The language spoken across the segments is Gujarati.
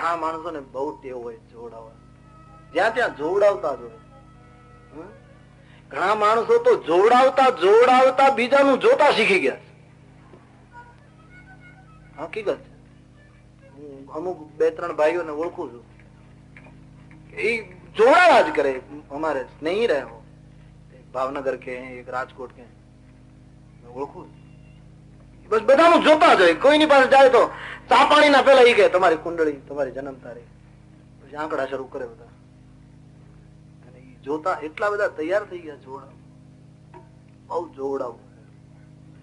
ઘણા માણસોને બહુ ટેવ હોય જોવડાવવા, જ્યાં ત્યાં જોવડાવતા જ હોય. ઘણા માણસો તો જોવડાવતા જોવડાવતા બીજાનું જોતા શીખી ગયા. હકીકત છે. હું અમુક 2-3 ભાઈઓને ઓળખું છું, એ જોડાયા જ કરે. અમારે સ્નેહી રહ્યો, ભાવનગર કે એક રાજકોટ કે ઓળખું, બસ બધાનું જોતા જ હોય. કોઈની પાસે જાય તો ચા પાણી ના પેલા એ કે તમારી કુંડળી, તમારી જન્મ તારીખ, પછી આંકડા શરૂ કરે બધા. અને એ જોતા એટલા બધા તૈયાર થઈ ગયા જોડાવ, બહુ જોવડાવું,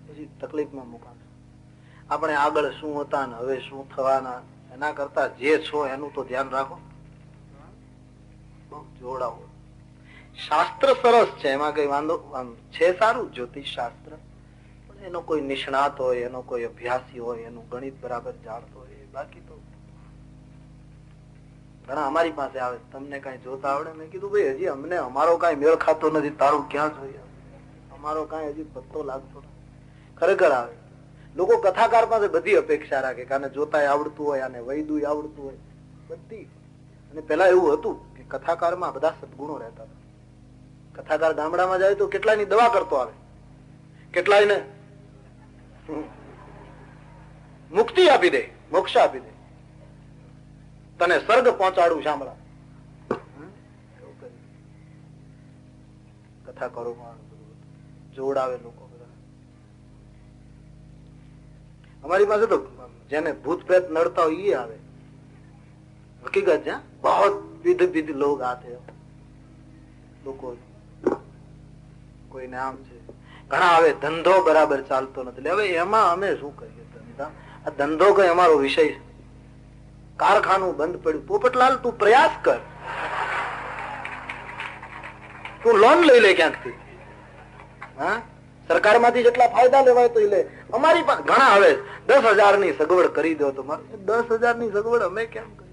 પછી તકલીફમાં મુકાશે. આપણે આગળ શું હતા ને હવે શું થવાના, એના કરતા જે છો એનું તો ધ્યાન રાખો. બહુ જોડાવો. શાસ્ત્ર સરસ છે, એમાં કઈ વાંધો છે, સારું જ્યોતિષ શાસ્ત્ર, પણ એનો કોઈ નિષ્ણાત હોય, એનો કોઈ અભ્યાસી હોય, એનું ગણિત બરાબર જાણતો હોય. બાકી તો ઘણા અમારી પાસે આવે, તમને કઈ જોતા આવડે? મેં કીધું ભાઈ હજી અમને અમારો કઈ મેળ ખાતો નથી, તારું ક્યાં જોઈએ? અમારો કઈ હજી પત્તો લાગતો નથી. ખરેખર આવે લોકો કથાકાર પાસે બધી અપેક્ષા રાખે કે આને જોતા આવડતું હોય, આને વૈદું આવડતું હોય, બધી. અને પેલા એવું હતું કે કથાકારમાં બધા સદગુણો રહેતા હતા. કથાકાર ગામડામાં જાય તો કેટલાયની દવા કરતો આવે, કેટલાયને મુક્તિ આપી દે, મોક્ષ આપી દે, તને સ્વર્ગ પહોંચાડું સાંભળા. કથાકારોમાં જોડાવે લોકો બધા. અમારી પાસે તો જેને ભૂત પ્રેત નડતા હોય એ આવે. હકીકત છે, બહુ વિધ લોગ આતે લોકો. કોઈને આમ છે, ઘણા આવે ધંધો બરાબર ચાલતો નથી. હવે એમાં અમે શું કરીએ? આ ધંધો કઈ અમારો વિષય છે? કારખાનું બંધ પડ્યું. પોપટલાલ તું પ્રયાસ કર, તું લોન લઈ લે ક્યાંકથી. હા, સરકારમાંથી જેટલા ફાયદા લેવાય તો લે. અમારી પાસે ઘણા હવે 10,000 ની સગવડ કરી દો તો. 10,000 ની સગવડ અમે કેમ કરી?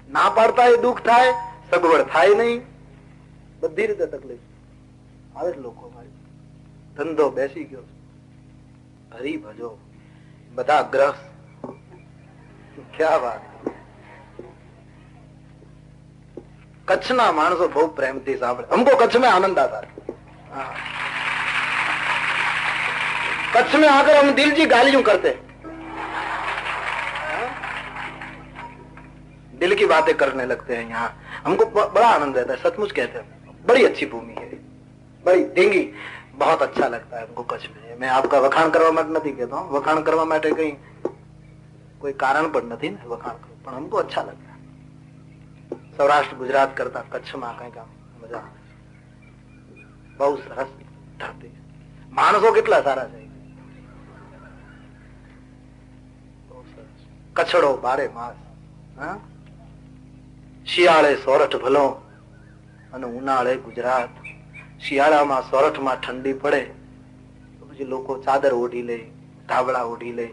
ના પાડતા એ દુઃખ થાય, સગવડ થાય નહીં, બધી રીતે તકલીફ આવે જ લોકો. મારી ધંધો બેસી ગયો, હરી ભજો બધા ગ્રહ. ક્યાં વાત! કચ્છના માણસો બહુ પ્રેમથી સાંભળે. हमको कच्छ में आनंद आता है. कच्छ में आकर हम दिल जी गालियों करते हैं, दिल की बातें करने लगते हैं. यहाँ हमको बड़ा आनंद रहता है, सचमुच कहते हैं. बड़ी अच्छी भूमि है, बड़ी ढींगी, बहुत अच्छा लगता है हमको कच्छ में. मैं आपका वखाण કરવા માટે નથી કહેતો, વખાણ કરવા માટે કઈ કોઈ કારણ પણ નથી ને વખાણ કરું, પણ हमको अच्छा लगता है. સૌરાષ્ટ્ર ગુજરાત કરતા કચ્છમાં કઈ કામ મજા, બહુ સરસ ધરતી, માણસો કેટલા સારા છે. કચ્છડો બારે માસ, શિયાળે સોરઠ ભલો અને ઉનાળે ગુજરાત. શિયાળામાં સોરઠમાં ઠંડી પડે તો પછી લોકો ચાદર ઓઢી લે, ધાબળા ઓઢી લે.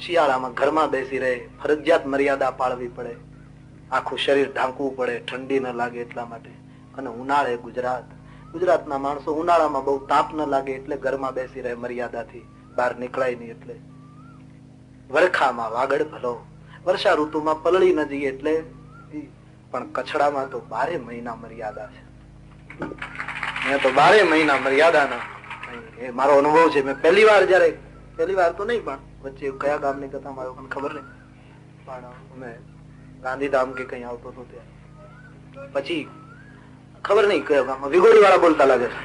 શિયાળામાં ઘરમાં બેસી રહે, ફરજિયાત મર્યાદા પાળવી પડે, આખું શરીર ઢાંકવું પડે ઠંડી ન લાગે એટલા માટે. અને ઉનાળે ગુજરાત. ગુજરાતના માણસો ઉનાળામાં બહુ તાપ ન લાગે એટલે ઘરમાં બેસી રહે મર્યાદાથી, બહાર નીકળાય નહીં એટલે. વરખામાં વાગડ ભલો, વર્ષા ઋતુમાં પલળી ન જઈએ એટલે. પણ કચ્છડામાં તો 12 મહિના મર્યાદા છે. મેં તો 12 મહિના મર્યાદા ના, એ મારો અનુભવ છે. મેં પહેલી વાર તો નહીં, પણ વચ્ચે કયા ગામની કથા મારો પણ ખબર નહીં, પણ અમે ગાંધીધામ કે કઈ આવતો હતો ત્યાં, પછી ખબર નહીં કયો ગામમાં વિગોડી વાળા બોલતા લાગે છે.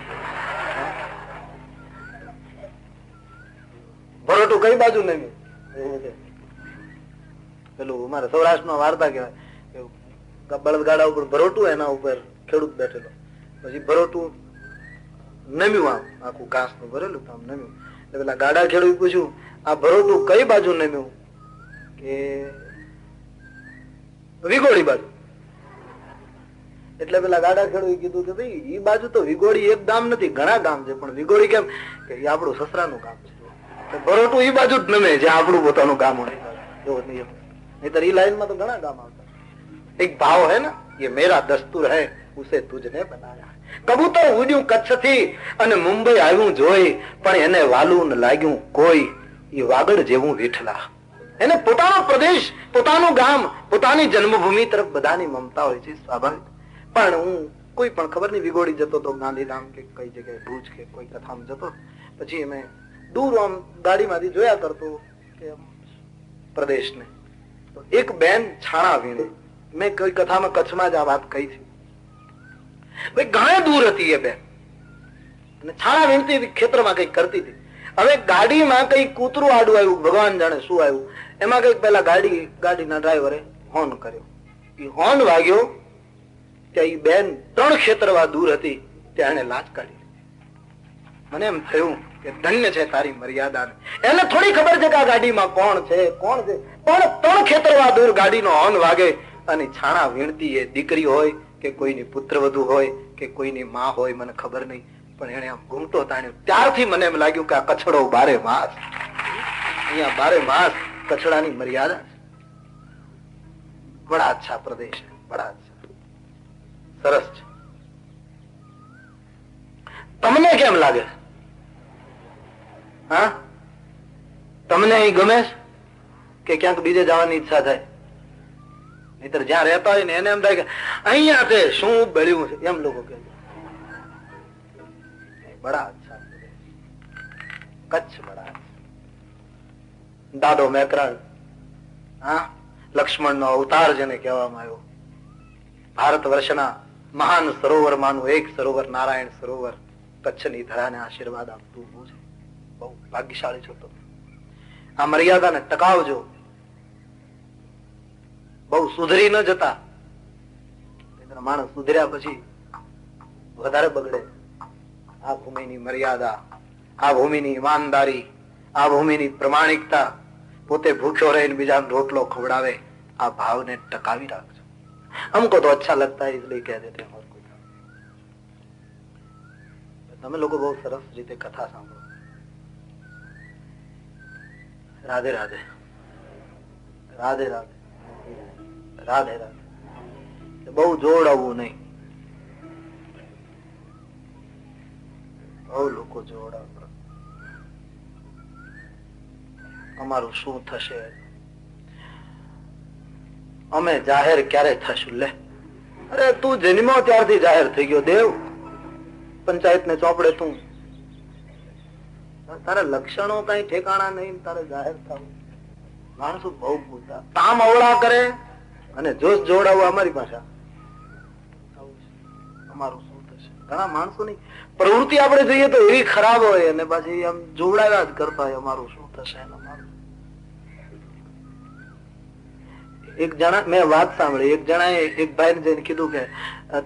ભરોટું કઈ બાજુ નહીં, એવું છે. પેલું અમારે સૌરાષ્ટ્રમાં વાર્તા કહેવાય, બળદગાડા ઉપર ભરોટું, એના ઉપર ખેડૂત બેઠેલો, પછી ભરોટું નમ્યું, આખું ઘાસ નું ભરેલું આમ નમ્યું. એટલે પેલા ગાડા ખેડૂત પૂછ્યું, આ ભરોટું કઈ બાજુ નમ્યું? કે વિગોડી બાજુ. એટલે પેલા ગાડા ખેડૂત કીધું કે ભાઈ એ બાજુ તો વિગોડી એક ગામ નથી, ઘણા ગામ છે, પણ વિગોડી કેમ? કે એ આપણું સસરાનું ગામ છે. ભરોટું એ બાજુ જ નમે જ્યાં આપણું પોતાનું ગામ હોય. એવો નિયમ. નહીતર એ લાઈન માં તો ઘણા ગામ આવતા. એક ભાવ હે ને, ये मेरा दस्तूर है, उसे तुझने बनाया. કબૂતર ઉડ્યું કચ્છ થી અને મુંબઈ આવ્યું જોઈ, પણ એને વાલું ન લાગ્યું કોઈ, એ વાગડ જેવું વિઠલા. એને પોતાનો પ્રદેશ, પોતાનું ગામ, પોતાની જન્મભૂમિ તરફ બધાની મમતા હોય છે, સ્વાભાવિક. પણ હું કોઈ પણ ખબર નહીં વિગોડી જતો તો ગાંધીધામ કે કઈ જગ્યાએ ભુજ કે કોઈ કથામાં જતો, પછી અમે દૂર આમ ગાડીમાંથી જોયા કરતો કે પ્રદેશને, તો એક બેન છાણા વીણે. મેં કોઈ કથામાં કચ્છમાં જ આ વાત કહી છે. ભાઈ ઘણા દૂર હતી એ બેન, અને છાણા વીણતી હતી, ખેતરમાં કઈ કરતી હતી. હવે ગાડીમાં કઈ કૂતરું આડું આવ્યું, ભગવાન જાણે શું આવ્યું. એમાં કઈક પેલા ગાડીના ડ્રાઈવરે હોર્ન કર્યો. એ હોર્ન વાગ્યો ત્યાં એ બેન 3 ખેતરવા દૂર હતી, ત્યાં એને લાજ કાઢી. મને એમ થયું કે ધન્ય છે તારી મર્યાદા. એને થોડી ખબર છે કે આ ગાડીમાં કોણ છે. પણ 3 ખેતરવા દૂર ગાડીનો હોર્ન વાગે અને છાણા વીણતી એ દીકરી હોય કે કોઈની પુત્રવધુ હોય કે કોઈની માં હોય, મને ખબર નહીં, પણ એને આમ ઘૂમટો તાણ્યો. ત્યારથી મને એમ લાગ્યું કે આ કચ્છડો 12 માસ, અહીંયા 12 માસ કચ્છડાની મર્યાદા છે. બડા અચ્છા પ્રદેશ છે, બડા અચ્છા, સરસ છે. તમને કેમ લાગે છે? હા, તમને અહીં ગમે કે ક્યાંક બીજે જવાની ઈચ્છા થાય? નહીતર જ્યાં રહેતા હોય ને એને એમ થાય કે અહીંયા છે શું બળ્યું છે, એમ લોકો કે. બડા અચ્છા કચ્છ, બડા દાદો મેકરણ, હા, લક્ષ્મણ નો અવતાર જેને કહેવામાં આવ્યો. ભારત વર્ષના મહાન સરોવર માનું એક સરોવર નારાયણ સરોવર કચ્છની ધરાને આશીર્વાદ આપતું છે. બહુ ભાગ્યશાળી છો તમે. આ મર્યાદાને ટકાવજો. બહુ સુધરી ન જતા, માણસ સુધર્યા પછી વધારે બગડે. આ ભૂમિની મર્યાદા, આ ભૂમિની ઈમાનદારી, આ ભૂમિની પ્રમાણિકતા, પોતે ભૂખ્યો રહીને બીજાને રોટલો ખવડાવે, આ ભાવને ટકાવી રાખજો. हमको तो अच्छा लगता है इसलिए कह देते हैं, और कोई તમે લોકો બહુ સરસ રીતે કથા સાંભળો. રાધે રાધે, રાધે રાધે, રાધે રાધે. બહુ જોડાવવું નહીં, બહુ લોકો જોડાવ. અમારું શું થશે? અમે જાહેર ક્યારે થશું? લે, અરે તું જન્મો ત્યારથી જાહેર થઈ ગયો દેવ. પંચાયત ને ચોપડે તું, તારા લક્ષણો કઈ ઠેકાણા નહીં, તારે જાહેર થવું. માણસો બહુ પૂછતા, તામ અવળા કરે અને જોશ જોડાવવા અમારી પાસે. અમારું શું થશે? ઘણા માણસોની પ્રવૃત્તિ આપણે જોઈએ તો એવી ખરાબ હોય અને પાછી આમ જોડાવ્યા જ કરતા હોય. અમારું શું થશે? એક જણા, મેં વાત સાંભળી, એક જણાએ એક ભાઈને જઈને કીધું કે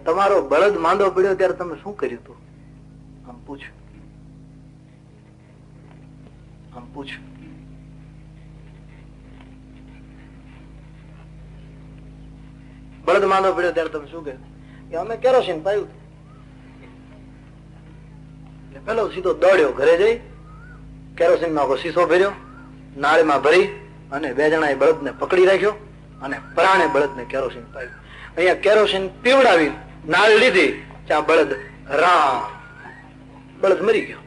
તમારો બળદ માંદો પડ્યો ત્યારે તમે શું કર્યું હતું? આમ પૂછ્યું. બળદ માંદો પડ્યો ત્યારે તમે શું કર્યું? કે અમે કેરોસીન પાયું. એટલે પેલો સીધો દોડ્યો ઘરે જઈ, કેરોસીન નો શીશો ભર્યો, નાળીમાં ભરી અને 2 જણાએ બળદ ને પકડી રાખ્યો અને પરાણે બળદ ને કેરોસીન પાયું. અહીંયા કેરોસીન પીવડાવી નાળ લીધી, ત્યાં બળદ બળદ મરી ગયો.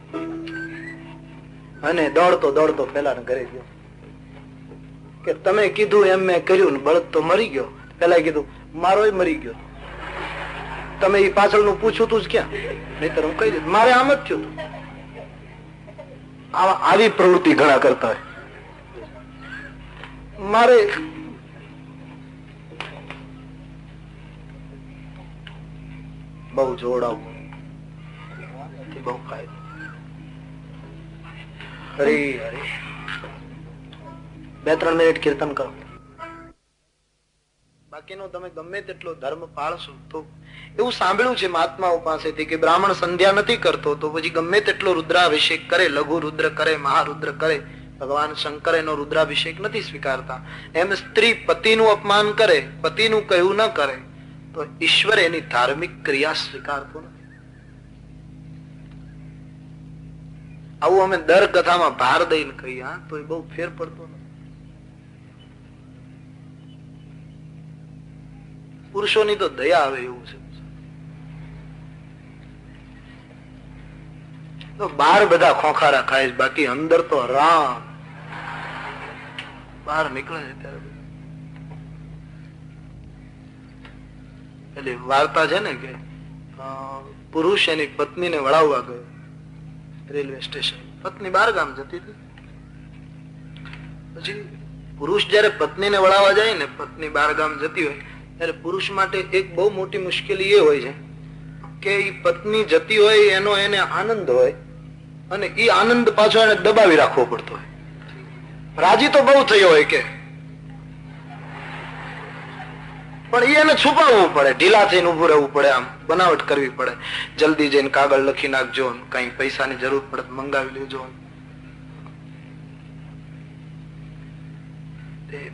અને દોડતો દોડતો પેલા ઘરે ગયો કે તમે કીધું એમ મેં કર્યું ને બળદ તો મરી ગયો. પેલા કીધું મારો મરી ગયો, તમે એ પાછળનું પૂછ્યું તું જ ક્યાં? નહીતર હું કહી દઉં મારે આમ જ થયું. આવી પ્રવૃત્તિ ઘણા કરતા હોય. મારે બહુ જોડાવું, બહુ ફાયદો. હરે હરે. 2-3 મિનિટ કીર્તન કરો. બાકીનો તમે ગમે તેટલો ધર્મ પાળશો તો એવું સાંભળ્યું છે મહાત્માઓ પાસેથી કે બ્રાહ્મણ સંધ્યા નથી કરતો તો પછી ગમે તેટલો રુદ્રાભિષેક કરે, લઘુ રુદ્ર કરે, મહારુદ્ર કરે, ભગવાન શંકર એનો રુદ્રાભિષેક નથી સ્વીકારતા. એમ સ્ત્રી પતિનું અપમાન કરે, પતિનું કહ્યું ન કરે તો ઈશ્વર એની ધાર્મિક ક્રિયા સ્વીકારતો નથી. આવું અમે દર કથામાં ભાર દઈને કહીએ, હા, તો એ બહુ ફેર પડતો નથી. પુરુષોની તો દયા આવે એવું છે. તો બહાર બધા ખોખારા ખાય, બાકી અંદર તો રામ બહાર નીકળે છે ત્યારે પેલી વાર્તા છે ને કે પુરુષ એની પત્નીને વળાવવા ગયો રેલવે સ્ટેશન. પત્ની બહાર ગામ જતી હતી. પછી પુરુષ જયારે પત્નીને વળાવવા જાય ને, પત્ની બહાર ગામ જતી હોય ત્યારે પુરુષ માટે એક બહુ મોટી મુશ્કેલી એ હોય છે કે એ પત્ની જતી હોય એનો એને આનંદ હોય અને એ આનંદ પાછો એને દબાવી રાખવો પડતો હોય. રાજી તો બહુ થયો હોય કે, પણ એને છુપાવવું પડે, ઢીલા થઈને ઉભું રહેવું પડે, આમ બનાવટ કરવી પડે, જલ્દી જઈને કાગળ લખી નાખજો, કઈ પૈસાની જરૂર પડે મંગાવી લેજો.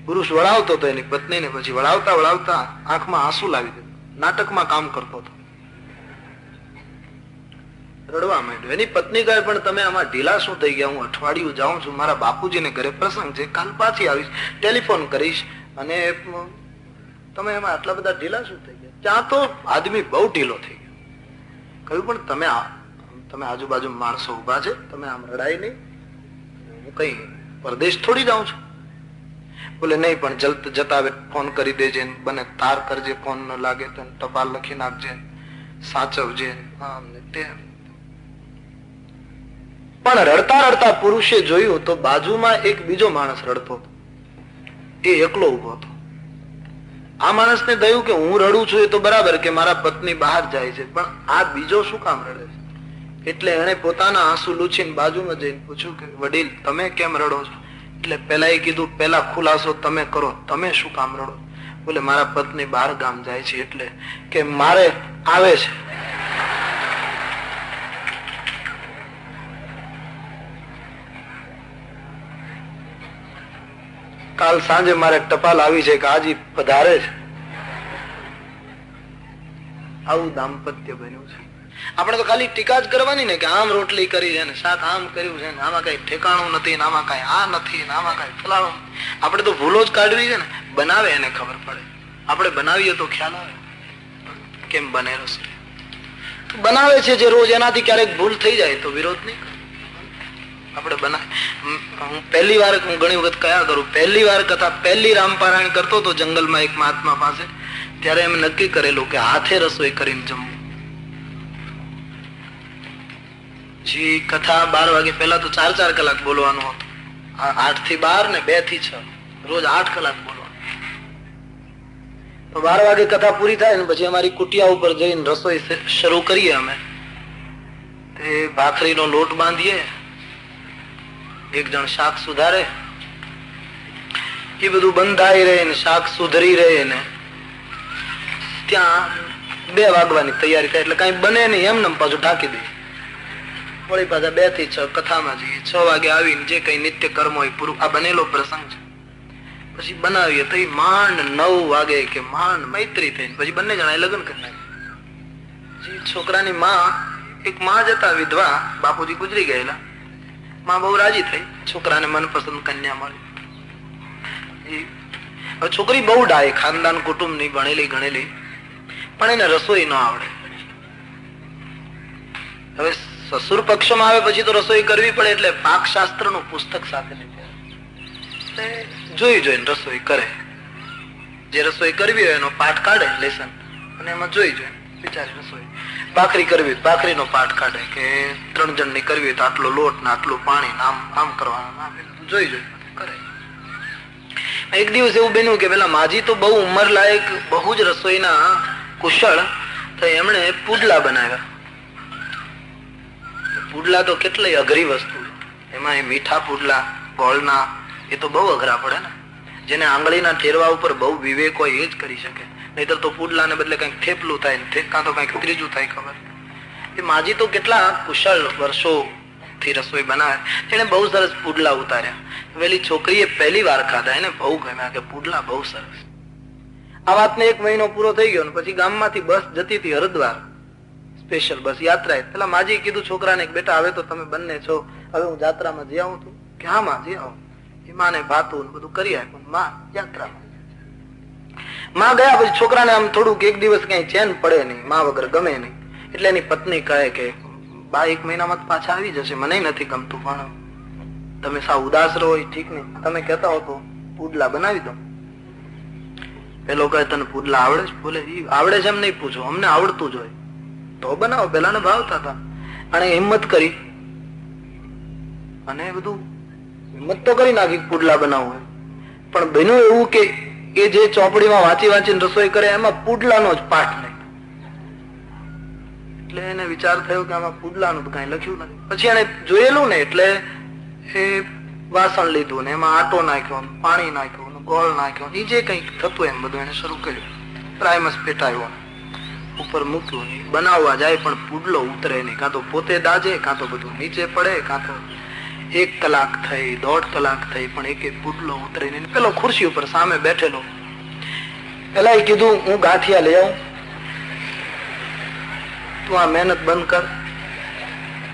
પુરુષ વળાવતો હતો એની પત્નીને, પછી વળાવતા વળાવતા આંખમાં આંસુ લાવી દીધું. નાટકમાં કામ કરતો હતો, રડવા માંડ્યો. એની પત્ની કહે પણ તમે આમાં ઢીલા શું થઈ ગયા? હું અઠવાડિયું જાઉં છું, મારા બાપુજીને ઘરે પ્રસંગ છે, કાલ પાછી આવીશ, ટેલિફોન કરીશ, અને તમે એમાં આટલા બધા ઢીલા શું થઈ ગયા? ત્યાં તો આદમી બહુ ઢીલો થઈ ગયો. કહ્યું પણ તમે આજુબાજુ માણસો ઉભા છે, તમે આમ રડાય નહીં, હું કઈ પરદેશ થોડી જાઉં છું. બોલે નહીં પણ જતા ફોન કરી દેજે, બને તાર કરજે, ફોન ન લાગે તો ટપાલ લખી નાખજે, સાચવજે, આમ ને તેમ. પણ રડતા રડતા પુરુષે જોયું તો બાજુમાં એક બીજો માણસ રડતો હતો. એ એકલો ઉભો હતો. આ માણસને થયું કે હું રડું છું એ તો બરાબર કે મારા પત્ની બહાર જાય છે, પણ આ બીજો શું કામ રડે છે? એટલે એને પોતાના આંસુ લૂછીને બાજુમાં જઈને પૂછ્યું કે વડીલ તમે કેમ રડો છો? એટલે પેલા એ કીધું પેલા ખુલાસો તમે કરો, તમે શું કામ રડો? બોલે મારા પત્ની બહાર ગામ જાય છે એટલે કે મારે આવે છે. કાલ સાંજે મારે ટપાલ આવી છે કે આજે પધારે છે. આવું દાંપત્ય બન્યું છે. આપણે તો ખાલી ટીકા જ કરવાની ને કે આમ રોટલી કરી છે ને શાક આમ કર્યું છે ને આમાં કઈ ઠેકાણું નથી ને આમાં કઈ આ નથી ને આમાં કઈ ફલાણું. આપણે તો ભૂલો જ કાઢવી છે ને. બનાવે એને ખબર પડે, આપણે બનાવીએ તો ખ્યાલ આવે કેમ બને રસોઈ. બનાવે છે જે રોજ, એનાથી ક્યારેક ભૂલ થઈ જાય તો વિરોધ નહીં કરે. આપણે હું પહેલી વાર હું ઘણી વખત કયા કરું, પહેલી વાર કથા પહેલી રામપારાયણ કરતો હતો જંગલમાં એક મહાત્મા પાસે, ત્યારે એમ નક્કી કરેલું કે હાથે રસોઈ કરીને જમવું. જી કથા 12 વાગે પહેલા તો 4 કલાક બોલવાનું હતું. 8 થી 12 ને 2 થી 6 રોજ 8 કલાક બોલવાનું. તો 12 વાગે કથા પૂરી થાય ને પછી અમારી કુટિયા ઉપર જઈને રસોઈ શરૂ કરીએ. અમે તે ભાખરીનો લોટ બાંધીએ, એક જણ શાક સુધારે, એ બધું બંધાઈ રહે ને શાક સુધરી રહે ને ત્યાં 2 વાગવાની તૈયારી થાય એટલે કઈ બને નહીં, એમને પાછું ઢાંકી દઈએ. વળી પાછા 2 થી 6 કથામાં જઈએ. 6 વાગે આવીને જે કઈ નિત્ય કર્મ હોય પૂરું, આ બનેલો પ્રસંગ છે. પછી બનાવીએ તો માંડ 9 વાગે કે માંડ મૈત્રી થઈને પછી બંને જણા લગ્ન કરી નાખે. છોકરાની માં, એક માં જ હતા વિધવા, બાપુજી ગુજરી ગયેલા. માં બહુ રાજી થઈ, છોકરાને મનપસંદ કન્યા મળી. હવે છોકરી બહુ ડાય, ખાનદાન કુટુંબ ની, ભણેલી ગણેલી, પણ એને રસોઈ ન આવડે. હવે સસુર પક્ષમાં આવે પછી તો રસોઈ કરવી પડે એટલે પાકશાસ્ત્ર નું પુસ્તક સાથે જોઈ જોઈને રસોઈ કરે. જે રસોઈ કરવી હોય એનો પાઠ કાઢે લેસન, અને એમાં જોઈ જોઈને બિચારી રસોઈ. ભાખરી કરવી, ભાખરીનો પાઠ કાઢે કે 3 જણની કરવી હોય તો આટલો લોટ ને આટલું પાણી આમ કરવાનું, જોઈ જોઈ કરે. એક દિવસ એવું બન્યું કે પેલા માજી તો બહુ ઉંમર લાયક, બહુ જ રસોઈના કુશળ, તો એમણે પુડલા બનાવ્યા. પુડલા તો કેટલી અઘરી વસ્તુ, એમાં એ મીઠા પુડલા ગોળના, એ તો બહુ અઘરા પડે ને. જેને આંગળીના ઠેરવા ઉપર બહુ વિવેક હોય એ જ કરી શકે, નહીતર તો પુડલાને બદલે કઈક થેપલું થાય, કાં તો કઈક ત્રીજું થાય ખબર. એ માજી તો કેટલા કુશળ વર્ષોથી રસોઈ બનાવે, એને બહુ સરસ પુડલા ઉતાર્યા. પેલી છોકરીએ પહેલી વાર ખાધા, એને બહુ ગમ્યા કે પુડલા બહુ સરસ. આ વાતને 1 મહિનો પૂરો થઈ ગયો ને પછી ગામમાંથી બસ જતી હતી હરિદ્વાર, સ્પેશિયલ બસ યાત્રા. પેલા માજી કીધું છોકરાને બેટા હવે તો તમે બંને છો, હવે હું જાત્રામાં જઈ આવું છું કે હા માં જઈ આવું. એ માને ભાતું બધું કરી આપ્યું. માં યાત્રામાં માં ગયા પછી છોકરાને આમ થોડુંક એક દિવસ કઈ ચેન પડે નહીં, માં વગર ગમે નહીં. એટલે એની પત્ની કહે કે બા 1 મહિનામાં પાછા આવી જશે, મને નથી ગમતું, પણ તમે સાવ ઉદાસ રહો ઠીક નહીં, તમે કહેતા હો તો પુડલા બનાવી દો. પેલો કહે તને પુડલા આવડે છે? બોલે આવડે છે એમ નહીં પૂછો, અમને આવડતું જ હોય તો બનાવો. પેલા ને ભાવતા હતા અને હિંમત કરી અને બધું હિંમત તો કરી નાખી પુડલા બનાવવું હોય. પણ બન્યું એવું કે એ જે ચોપડીમાં વાંચી વાંચીને રસોઈ કરે એમાં પુડલાનો જ પાઠ નહીં. એટલે એને વિચાર થયો કે આમાં પુડલાનું તો કઈ લખ્યું નથી. પછી એને જોયેલું ને એટલે એ વાસણ લીધું ને એમાં આટો નાખ્યો, પાણી નાખ્યું, ગોળ નાખ્યો, એ જે કઈ થતું એમ બધું એને શરૂ કર્યું. પ્રાઇમસ પેટાયો, ઉપર મૂક્યું, બનાવવા જાય પણ પુડલો ઉતરે નહીં. કાં તો પોતે દાજે, કાં તો બધું નીચે પડે, કાં તો 1 કલાક થઈ, 1.5 કલાક થઈ પણ એક પુડલો ઉતરે નહીં. પેલો ખુરશી ઉપર સામે બેઠેલો, પેલા કીધું હું ગાંઠિયા લઈ આવું, તું આ મહેનત બંધ કર.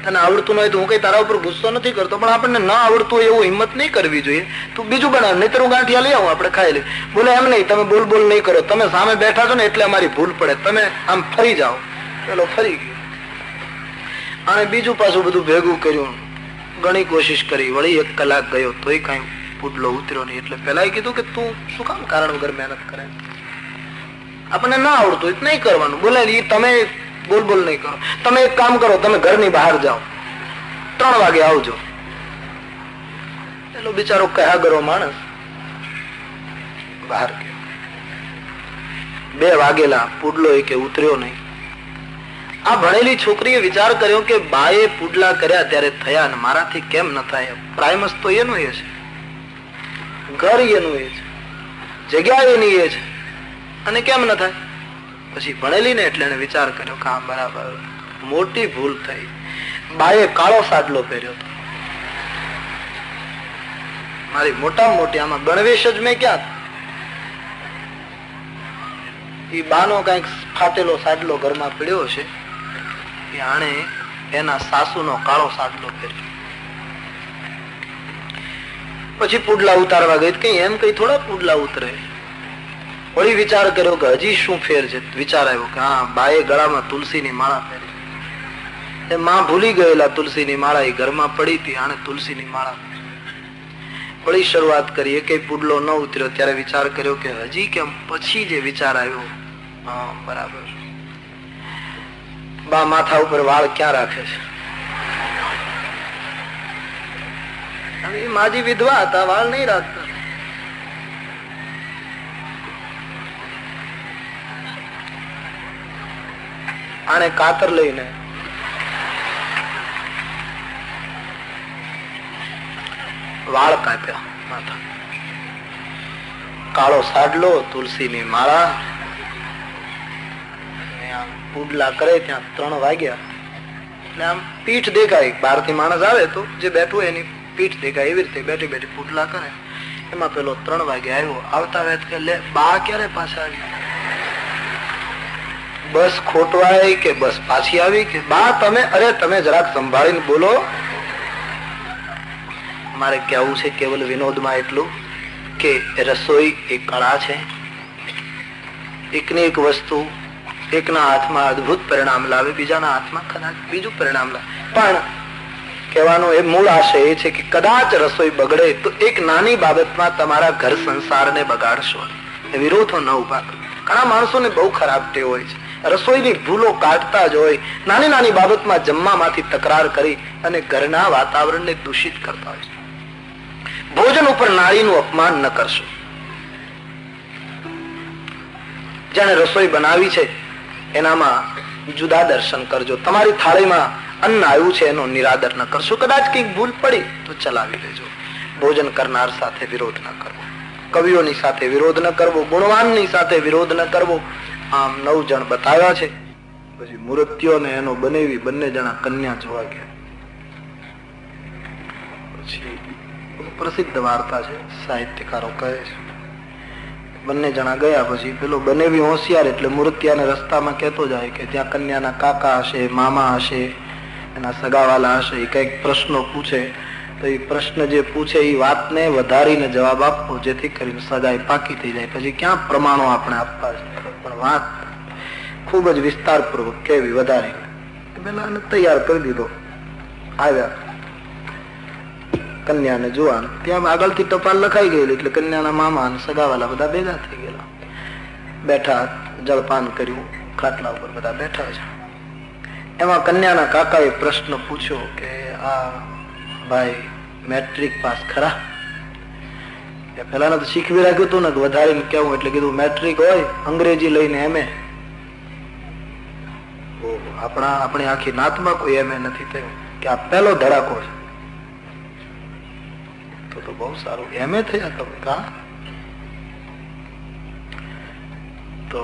તને આવડતું ન હોય તો હું કઈ તારા ઉપર ગુસ્સો નથી કરતો, પણ આપણને ન આવડતું હોય એવું હિંમત નહીં કરવી જોઈએ. તું બીજું બનાવ, નહીતર હું ગાંઠિયા લઈ આવું, આપણે ખાઈ લઈએ. બોલે એમ નહીં, તમે બોલ બોલ નહીં કરો, તમે સામે બેઠા છો ને એટલે અમારી ભૂલ પડે, તમે આમ ફરી જાઓ. પેલો ફરી ગયો અને બીજું પાછું બધું ભેગું કર્યું, ઘણી કોશિશ કરી, વળી 1 કલાક ગયો તોય કઈ પુડલો ઉતર્યો નહીં. એટલે પેલા કીધું કે તું શું કામ કારણ વગર મહેનત કરે, આપણને ના આવડતું હોય નહીં કરવાનું. બોલે તમે બોલ બોલ નહીં કરો, તમે એક કામ કરો, તમે ઘરની બહાર જાઓ, 3 વાગે આવજો. પેલો બિચારો કયા ગરો માણસ બહાર ગયો. 2 વાગેલા, પુડલો કે ઉતર્યો નહીં. આ ભણેલી છોકરીએ વિચાર કર્યો કે બાએ પુડલા કર્યા ત્યારે થયા ને મારાથી કેમ ન થાય. પ્રાઇમસ તો એનું એ છે, ઘર એનું એ છે, જગ્યા એની એ છે, અને કેમ ન થાય. પછી ભણેલી ને એટલે એને વિચાર કર્યો કે હા બરાબર, મોટી ભૂલ થઈ. બાએ કાળો સાડલો પહેર્યો હતો. મારી મોટામાં મોટી આમાં ગણવેશ જ મેં ક્યાં. એ બાનો કઈક ફાટેલો સાડલો ઘરમાં પડ્યો છે, આણે એના સાસુનો કાળો સાડલો પહેર્યો. પછી પુડલા ઉતારવા ગઈ, કઈ એમ કઈ થોડા પુડલા ઉતરે. વળી વિચાર કર્યો કે હજી શું ફેર છે. વિચાર આવ્યો કે હા, બાએ ગળામાં તુલસીની માળા પહેરી. એ માં ભૂલી ગયેલા તુલસીની માળા એ ઘરમાં પડી હતી, આણે તુલસીની માળા. વળી શરૂઆત કરી, કઈ પુડલો ન ઉતર્યો ત્યારે વિચાર કર્યો કે હજી કેમ. પછી જે વિચાર આવ્યો, હા બરાબર, બા માથા ઉપર વાળ ક્યાં રાખે છે. માજી વિધવા હતા, વાળ નહીં રાખતા. આને કાતર લઈને વાળ કાપ્યા માથા. કાળો સાડલો, તુલસીની માળા, પુડલા કરે ત્યાં 3 વાગ્યા. એટલે આમ પીઠ દેખાય, બહારથી માણસ આવે તો જે બેઠું એની પીઠ દેખાય, એવી રીતે બેઠી બેઠી પુડલા કરે. એમાં પેલો 3 વાગે આવ્યો. આવતા વેત કે લે બા ક્યારે પાછા આવી? બસ ખોટવાય કે બસ પાછી આવી કે બા તમે, અરે તમે જરાક સંભાળીને બોલો. મારે કહેવું છે કેવલ વિનોદમાં એટલું કે રસોઈ એક કળા છે. એકની એક વસ્તુ એકના હાથમાં અદભુત પરિણામ લાવે, બીજાના હાથમાં કદાચ બીજું પરિણામ લાવે. પણ કહેવાનો એ મૂળ આશય એ છે કે કદાચ રસોઈ બગડે તો એક નાની બાબતમાં તમારા ઘર સંસારને બગાડશો, વિરોધો ન ઉભા કરો. ઘણા માણસોને બહુ ખરાબ ટેવ હોય છે, રસોઈની ભૂલો કાઢતા જ હોય, નાની નાની બાબતમાં જમવામાંથી તકરાર કરી અને ઘરના વાતાવરણને દૂષિત કરતા હોય છે. ભોજન ઉપર નાળીનું અપમાન ન કરશો. જેને રસોઈ બનાવી છે એનામાં જુદા દર્શન કરજો. તમારી થાળીમાં અન્ન આવ્યું છે એનો નિરાદર ન કરશો. કદાચ કઈક ભૂલ પડી તો ચલાવી લેજો. ભોજન કરનાર સાથે વિરોધ ન કરવો, કવિઓની સાથે વિરોધ ન કરવો, ગુણવાનની સાથે વિરોધ ન કરવો. આમ 9 જણ બતાવ્યા છે. પછી મૂર્તિઓ ને એનો બનેવી બંને જણા કન્યા જોવા ગયા. પછી પ્રસિદ્ધ વાર્તા છે, સાહિત્યકારો કહે છે. બંને જણા ગયા પછી પેલો બનેવી હોશિયાર એટલે મૂર્તિયાને રસ્તામાં કહેતો જાય કે ત્યાં કન્યાના કાકા હશે, મામા હશે, એના સગાવાલા હશે. એ કઈક પ્રશ્નો પૂછે તો એ પ્રશ્ન જે પૂછે એ વાતને વધારીને જવાબ આપવો, જેથી કરીને સગાઈ પાકી થઈ જાય. પછી ક્યાં પ્રમાણો આપણે આપવા છે, પણ વાત ખૂબ જ વિસ્તારપૂર્વક કેવી વધારી. પેલા તૈયાર કરી દીધો. આવ્યા કન્યાને જોવાનું. ત્યાં આગળથી ટપાલ લખાઈ ગયેલી એટલે કન્યાના મામા અને સગાવાલા બધા ભેગા થઈ ગયેલા. બેઠા, જળપાન કર્યું, ખાટલા ઉપર બધા બેઠા છે. એમાં કન્યાના કાકાએ પ્રશ્ન પૂછ્યો કે આ ભાઈ મેટ્રિક પાસ ખરા? પેલા તો શીખવી રાખ્યું હતું ને વધારે કેવું, એટલે કીધું મેટ્રિક હોય અંગ્રેજી લઈને એમએ. આપણી આખી નાતમાં કોઈ એમએ નથી થયું કે આ પહેલો ધડાકો છે. તો બહુ સારું, એમએ થયા તમે કા? તો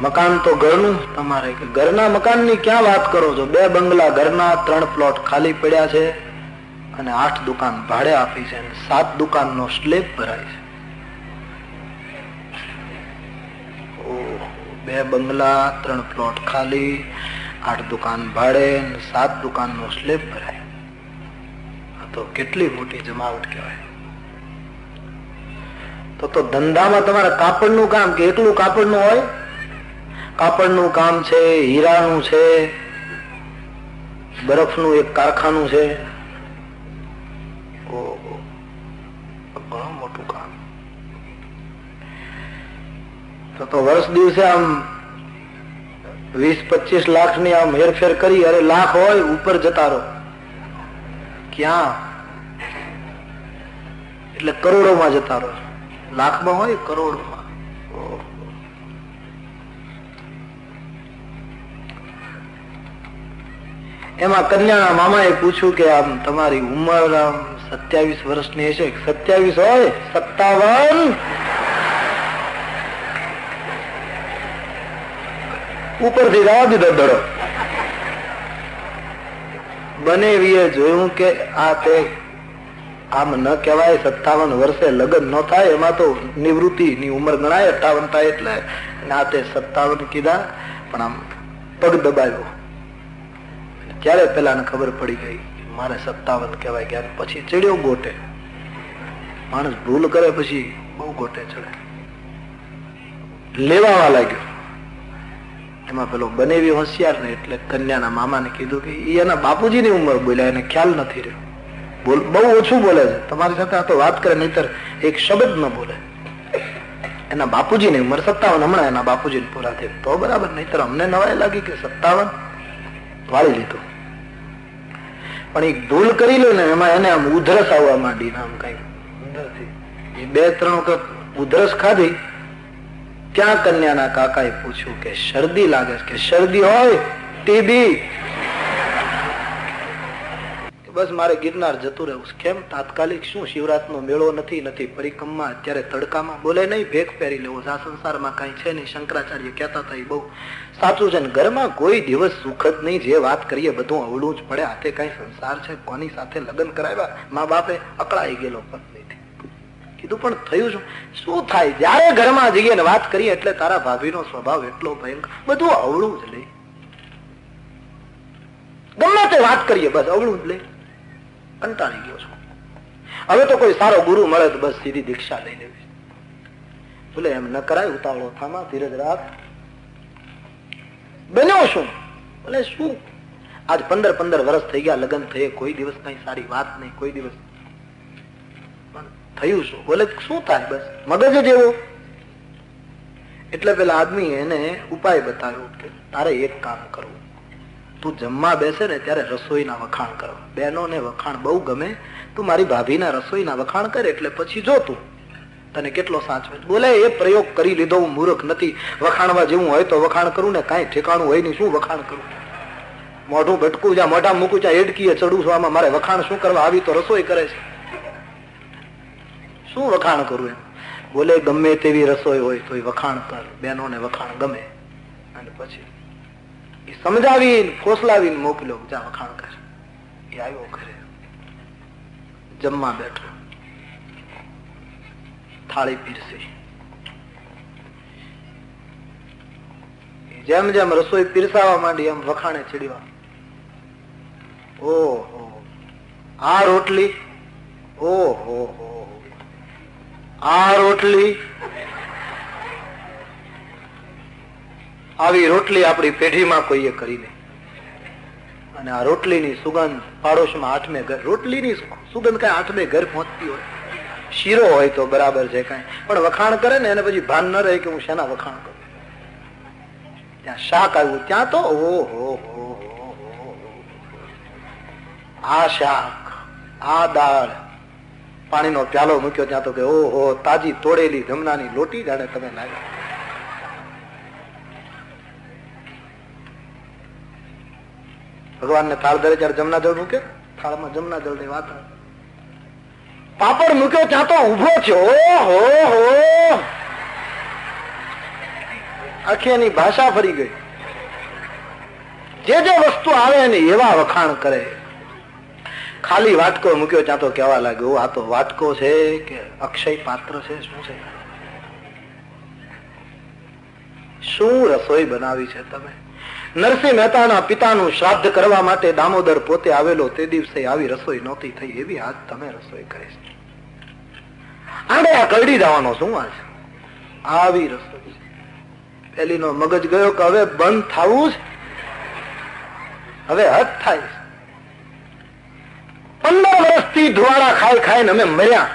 મકાન તો ઘરનું તમારે, ઘરના મકાનની ક્યાં વાત કરો છો? 2 બંગલા ઘરના, 3 પ્લોટ ખાલી પડ્યા છે અને 8 દુકાન ભાડે આપી છે, 7 દુકાનનો સ્લેબ ભરાય છે. 2 બંગલા, 3 પ્લોટ ખાલી, 8 દુકાન ભાડે, 7 દુકાનનો સ્લેબ ભરાય. તો કેટલી મોટી જમાવટ કહેવાય. તો ધંધામાં તમારા કાપડનું કામ કે એકલું કાપડનું હોય? કાપડનું કામ છે, હીરાનું છે, બરફનું એક કારખાનું છે. ઘણું મોટું કામ. તો વર્ષ દિવસે આમ 20-25 લાખની આમ હેરફેર કરી, અરે લાખ હોય ઉપર જતા રહો. ક્યાં? એટલે કરોડોમાં જતા રહો. લાખમાં હોય કરોડમાં. એમાં કન્યાના મામાએ પૂછ્યું કે આમ તમારી ઉંમર આમ 27 વર્ષની હશે. 27 હોય? 57. ઉપરથી જવા દીધો દડો. બનેવીએ જોયું કે આ તે આમ ન કહેવાય. 57 વર્ષે લગ્ન ન થાય, એમાં તો નિવૃત્તિ ની ઉંમર ગણાય. 58 થાય એટલે આ તે 57 કીધા. પણ આમ પગ દબાવ્યો ત્યારે પેલા ખબર પડી ગઈ મારે 57 કહેવાય ગયા. પછી ચડ્યો ગોટે. માણસ ભૂલ કરે પછી બહુ ગોટે ચડે. લેવા લાગ્યો. એમાં પેલો બનેવી હોશિયાર ને એટલે કન્યાના મામાને કીધું કે એના બાપુજીની ઉંમર બોલ્યા, એને ખ્યાલ નથી રહ્યો. બહુ ઓછું બોલે છે તમારી સાથે. આ તો વાત કરે નહીતર એક શબ્દ ન બોલે. એના બાપુજીની ઉંમર 57. હમણાં એના બાપુજીને પૂરા થઈ તો બરાબર, નહીતર અમને નવાઈ લાગી કે 57 વાળી લીધું. પણ એક ભૂલ કરી લે ને એમાં એને આમ ઉધરસ આવવા માંડી. આમ કઈ અંદરથી 2-3 વખત ઉધરસ ખાધી. ત્યાં કન્યાના કાકાએ પૂછ્યું કે શરદી લાગે છે? કે શરદી હોય ટીબી? બસ મારે ગિરનાર જતું રહેવું. કેમ તાત્કાલિક? શું શિવરાતનો મેળો નથી પરિક્રમા અત્યારે તડકામાં? બોલે નહીં, ભેખ પહેરી લેવો. આ સંસારમાં કઈ છે નહીં. શંકરાચાર્ય કહેતા હતા એ બહુ સાચું છે. ઘરમાં કોઈ દિવસ સુખદ નહીં. જે વાત કરીએ બધું અવળું જ પડે. હાથે કઈ સંસાર છે? કોની સાથે લગ્ન કરાવ્યા? મા બાપે અકળાઈ ગયેલો પત્નીથી. કીધું પણ થયું શું થાય? જયારે ઘરમાં જઈએ ને વાત કરીએ એટલે તારા ભાભીનો સ્વભાવ એટલો ભયંકર, બધું અવળું જ લે. ગમે તે વાત કરીએ બસ અવળું જ લે. કંટાળી ગયો છું. હવે તો કોઈ સારો ગુરુ મળે તો બસ સીધી દીક્ષા લઈ લેવી. બોલે એમ ન કરાય, ઉતાવળો થામા, ધીરજ રાખ. બન્યો શું? બોલે શું આજ 15 વર્ષ થઈ ગયા લગ્ન થયે, કોઈ દિવસ કઈ સારી વાત નહીં, કોઈ દિવસ. થયું શું? બોલે શું થાય? બસ મગજ જ એવો. એટલે પેલા આદમી એને ઉપાય બતાવ્યો કે તારે એક કામ કરવું. તું જમવા બેસે ને ત્યારે રસોઈના વખાણ કરવા. બહેનોને વખાણ બહુ ગમે. તું મારી ભાભીના રસોઈના વખાણ કરે એટલે પછી જો તું તને કેટલો સાચવે. બોલે એ પ્રયોગ કરી લીધો. હું મૂર્ખ નથી. વખાણવા જેવું હોય તો વખાણ કરું ને, કાંઈ ઠેકાણું હોય નહીં, શું વખાણ કરું? મોઢું ભટકું, જ્યાં મોઢા મૂકું ત્યાં એડકીએ ચડું છું. આમાં મારે વખાણ શું કરવા? આવી તો રસોઈ કરે છે, શું વખાણ કરું એમ? બોલે ગમે તેવી રસોઈ હોય તો વખાણ કર. બહેનોને વખાણ ગમે. અને પછી સમજાવી ફોસલાવીને મોકલ્યો, જા વખાણ કર. એ આવ્યો ઘરે, જમવા બેઠો, થાળી પીરસી. જેમ જેમ રસોઈ પીરસાવા માંડી એમ વખાણે ચડ્યા. ઓહો આ રોટલી, ઓહો આ રોટલી, આવી રોટલી આપણી પેઢીમાં કોઈએ કરી નહીં. અને આ રોટલીની સુગંધ પાડોશમાં આઠમે ઘર, રોટલીની સુગંધ કઈ આઠમે ઘર પહોંચતી હોય, શીરો હોય તો બરાબર છે કઈ, પણ વખાણ કરે ને એને પછી ભાન ન રહે કે હું શેના વખાણ કરું. ત્યાં શાક આવ્યું ત્યાં તો ઓહો, આ શાક, આ દાળ, પાણીનો પ્યાલો મૂક્યો ત્યાં તો કે ઓહો, તાજી તોડેલી જમનાની લોટી જાણે તમે લાગ્યા. ભગવાનને થાળ ધરે ત્યારે જમના જળ મૂકે, થાળમાં જમના જળ ની વાત. પાપડ મૂક્યો ત્યાં તો ઉભો થયો, ઓહો, આખી એની ભાષા ફરી ગઈ. જે જે વસ્તુ આવે એને એવા વખાણ કરે. ખાલી વાટકો મૂક્યો ત્યાં તો કેવા લાગ્યો, આ તો વાટકો છે કે અક્ષય પાત્ર છે, શું છે, શું રસોઈ બનાવી છે તમે. નરસિંહ મહેતાના પિતાનું શ્રાદ્ધ કરવા માટે દામોદર પોતે આવેલો, તે દિવસે આવી રસોઈ નહોતી થઈ, એવી આજ તમે રસોઈ કરી છે. આડે આ કરડી જવાનો શું આ છે, આવી રસોઈ. પેલી નો મગજ ગયો કે હવે બંધ થવું છે, હવે હદ થાય. 15 વર્ષથી ધુવાડા ખાઈ ખાઈને અમે મર્યા,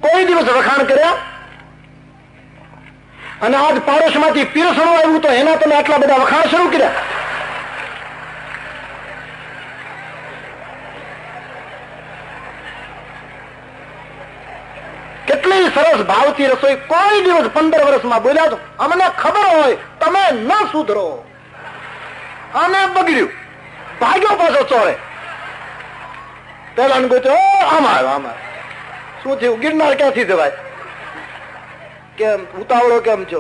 કોઈ દિવસ વખાણ કર્યા? અને આજ પાડોશ માંથી પીરસણું આવ્યું તો એના તમે આટલા બધા વખાણ શરૂ કર્યા. કેટલી સરસ ભાવથી રસોઈ કોઈ દિવસ 15 વર્ષમાં બોલ્યા તો અમને ખબર હોય તમે ન સુધરો, અને બગડ્યું, ભાગ્યો પાછો ચોરે. પેલા આમાં શું થયું, ગિરનાર ક્યાંથી જવાય, કેમ ઉતાવળો કેમ છો,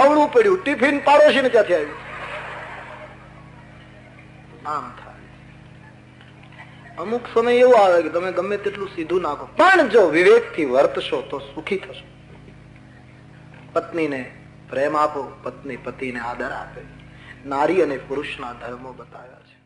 અવળું પડ્યું, ટિફિન પાડોશી ને ક્યાંથી આવ્યું. આમ થાય. અમુક સમય એવો આવે કે તમે ગમે તેટલું સીધું નાખો, પણ જો વિવેકથી વર્તશો તો સુખી થશો. પત્નીને પ્રેમ આપો, પત્ની પતિને આદર આપે. નારી અને પુરુષના ધર્મો બતાવ્યા છે.